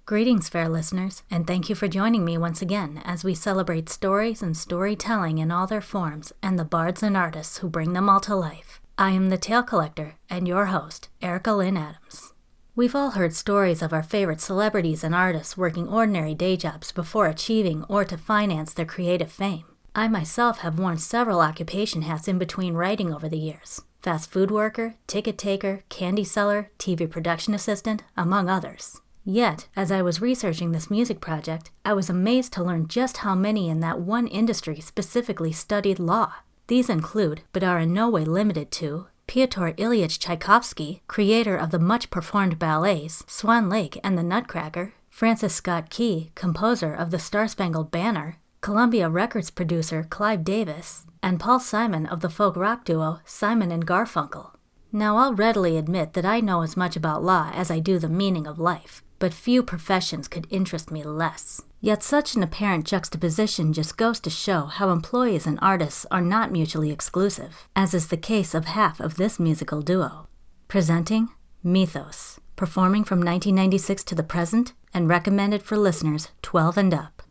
Greetings, fair listeners, and thank you for joining me once again as we celebrate stories and storytelling in all their forms and the bards and artists who bring them all to life. I am the Tale Collector and your host, Erica Lynn Adams. We've all heard stories of our favorite celebrities and artists working ordinary day jobs before achieving or to finance their creative fame. I myself have worn several occupation hats in between writing over the years. Fast food worker, ticket taker, candy seller, TV production assistant, among others. Yet, as I was researching this music project, I was amazed to learn just how many in that one industry specifically studied law. These include, but are in no way limited to, Pyotr Ilyich Tchaikovsky, creator of the much-performed ballets Swan Lake and the Nutcracker, Francis Scott Key, composer of the Star-Spangled Banner, Columbia Records producer Clive Davis, and Paul Simon of the folk rock duo Simon and Garfunkel. Now, I'll readily admit that I know as much about law as I do the meaning of life, but few professions could interest me less. Yet such an apparent juxtaposition just goes to show how employees and artists are not mutually exclusive, as is the case of half of this musical duo. Presenting Mythos, performing from 1996 to the present, and recommended for listeners 12 and up.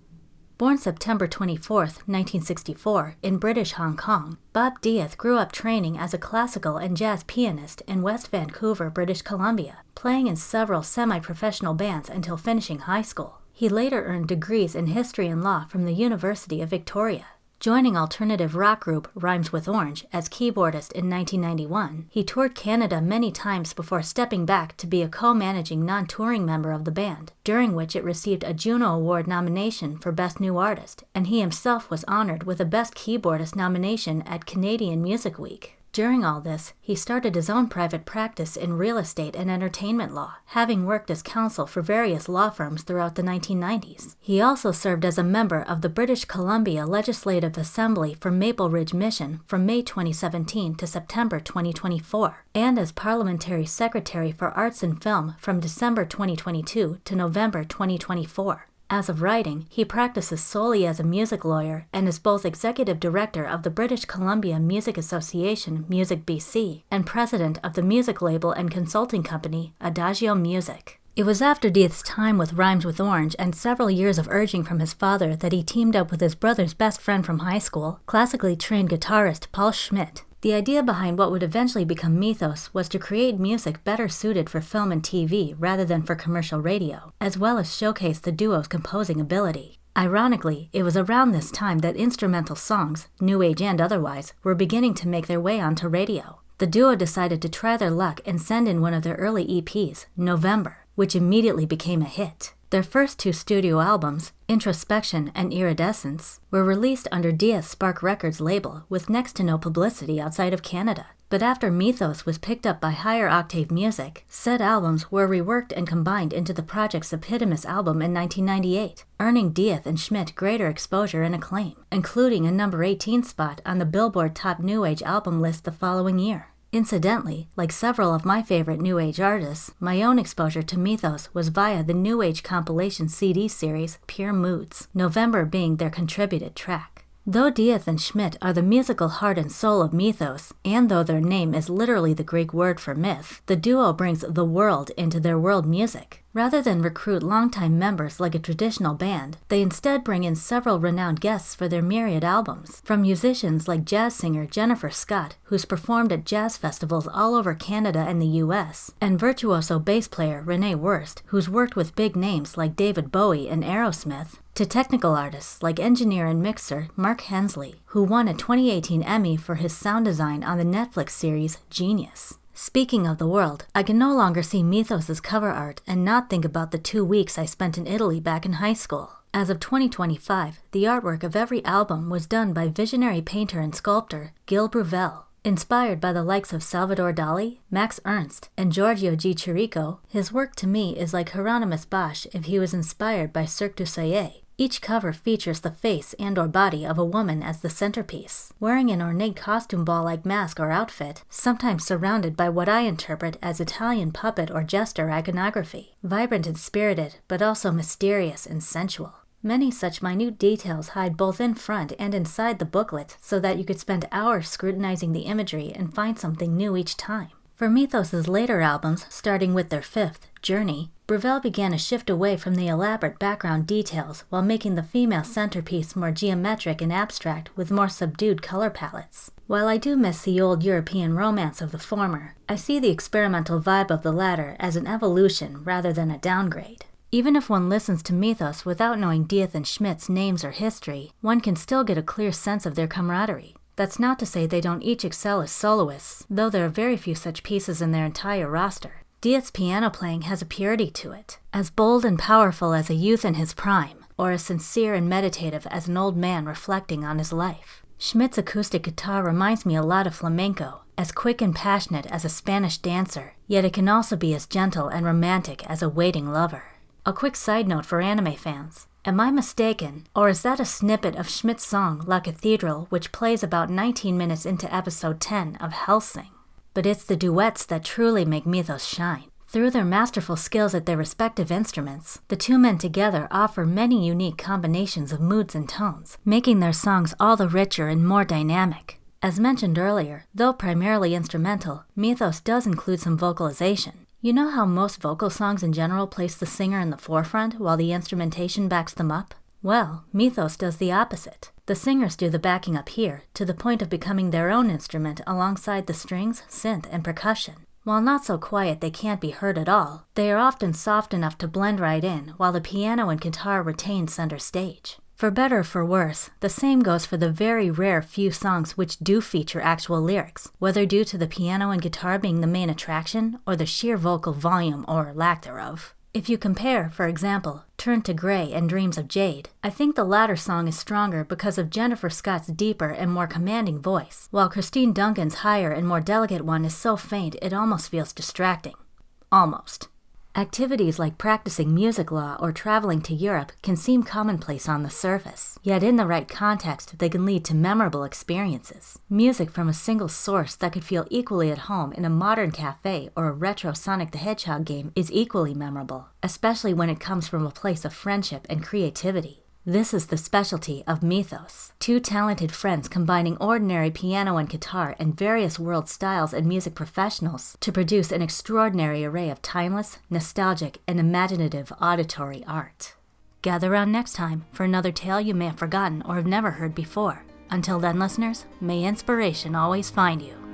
Born September 24, 1964, in British Hong Kong, Bob Dieth grew up training as a classical and jazz pianist in West Vancouver, British Columbia, playing in several semi-professional bands until finishing high school. He later earned degrees in history and law from the University of Victoria. Joining alternative rock group Rhymes with Orange as keyboardist in 1991, he toured Canada many times before stepping back to be a co-managing non-touring member of the band, during which it received a Juno Award nomination for Best New Artist, and he himself was honored with a Best Keyboardist nomination at Canadian Music Week. During all this, he started his own private practice in real estate and entertainment law, having worked as counsel for various law firms throughout the 1990s. He also served as a member of the British Columbia Legislative Assembly for Maple Ridge Mission from May 2017 to September 2024, and as Parliamentary Secretary for Arts and Film from December 2022 to November 2024. As of writing, he practices solely as a music lawyer and is both executive director of the British Columbia Music Association, Music BC, and president of the music label and consulting company, Adagio Music. It was after Dieth's time with Rhymes with Orange and several years of urging from his father that he teamed up with his brother's best friend from high school, classically trained guitarist Paul Schmidt. The idea behind what would eventually become Mythos was to create music better suited for film and TV rather than for commercial radio, as well as showcase the duo's composing ability. Ironically, it was around this time that instrumental songs, new age and otherwise, were beginning to make their way onto radio. The duo decided to try their luck and send in one of their early EPs, November, which immediately became a hit. Their first two studio albums, Introspection and Iridescence, were released under Dieth's Spark Records label with next to no publicity outside of Canada. But after Mythos was picked up by Higher Octave Music, said albums were reworked and combined into the project's eponymous album in 1998, earning Dieth and Schmidt greater exposure and acclaim, including a number 18 spot on the Billboard Top New Age album list the following year. Incidentally, like several of my favorite New Age artists, my own exposure to Mythos was via the New Age compilation CD series Pure Moods, November being their contributed track. Though Dieth and Schmidt are the musical heart and soul of Mythos, and though their name is literally the Greek word for myth, the duo brings the world into their world music. Rather than recruit longtime members like a traditional band, they instead bring in several renowned guests for their myriad albums, from musicians like jazz singer Jennifer Scott, who's performed at jazz festivals all over Canada and the US, and virtuoso bass player Renee Wurst, who's worked with big names like David Bowie and Aerosmith, to technical artists like engineer and mixer Mark Hensley, who won a 2018 Emmy for his sound design on the Netflix series Genius. Speaking of the world, I can no longer see Mythos' cover art and not think about the 2 weeks I spent in Italy back in high school. As of 2025, the artwork of every album was done by visionary painter and sculptor Gil Bruvel. Inspired by the likes of Salvador Dali, Max Ernst, and Giorgio G. Chirico, his work to me is like Hieronymus Bosch if he was inspired by Cirque du Soleil. Each cover features the face and/or body of a woman as the centerpiece, wearing an ornate costume ball-like mask or outfit, sometimes surrounded by what I interpret as Italian puppet or jester iconography, vibrant and spirited, but also mysterious and sensual. Many such minute details hide both in front and inside the booklet so that you could spend hours scrutinizing the imagery and find something new each time. For Mythos' later albums, starting with their fifth, Journey, Breville began to shift away from the elaborate background details while making the female centerpiece more geometric and abstract with more subdued color palettes. While I do miss the old European romance of the former, I see the experimental vibe of the latter as an evolution rather than a downgrade. Even if one listens to Mythos without knowing Dieth and Schmidt's names or history, one can still get a clear sense of their camaraderie. That's not to say they don't each excel as soloists, though there are very few such pieces in their entire roster. Dieth's piano playing has a purity to it, as bold and powerful as a youth in his prime, or as sincere and meditative as an old man reflecting on his life. Schmidt's acoustic guitar reminds me a lot of flamenco, as quick and passionate as a Spanish dancer, yet it can also be as gentle and romantic as a waiting lover. A quick side note for anime fans. Am I mistaken, or is that a snippet of Schmidt's song La Cathedral, which plays about 19 minutes into episode 10 of Hellsing? But it's the duets that truly make Mythos shine. Through their masterful skills at their respective instruments, the two men together offer many unique combinations of moods and tones, making their songs all the richer and more dynamic. As mentioned earlier, though primarily instrumental, Mythos does include some vocalization. You know how most vocal songs in general place the singer in the forefront while the instrumentation backs them up? Well, Mythos does the opposite. The singers do the backing up here, to the point of becoming their own instrument alongside the strings, synth, and percussion. While not so quiet they can't be heard at all, they are often soft enough to blend right in, while the piano and guitar retain center stage. For better or for worse, the same goes for the very rare few songs which do feature actual lyrics, whether due to the piano and guitar being the main attraction, or the sheer vocal volume or lack thereof. If you compare, for example, Turn to Grey and Dreams of Jade, I think the latter song is stronger because of Jennifer Scott's deeper and more commanding voice, while Christine Duncan's higher and more delicate one is so faint it almost feels distracting. Almost. Activities like practicing music law or traveling to Europe can seem commonplace on the surface, yet in the right context they can lead to memorable experiences. Music from a single source that could feel equally at home in a modern cafe or a retro Sonic the Hedgehog game is equally memorable, especially when it comes from a place of friendship and creativity. This is the specialty of Mythos, two talented friends combining ordinary piano and guitar and various world styles and music professionals to produce an extraordinary array of timeless, nostalgic, and imaginative auditory art. Gather around next time for another tale you may have forgotten or have never heard before. Until then, listeners, may inspiration always find you.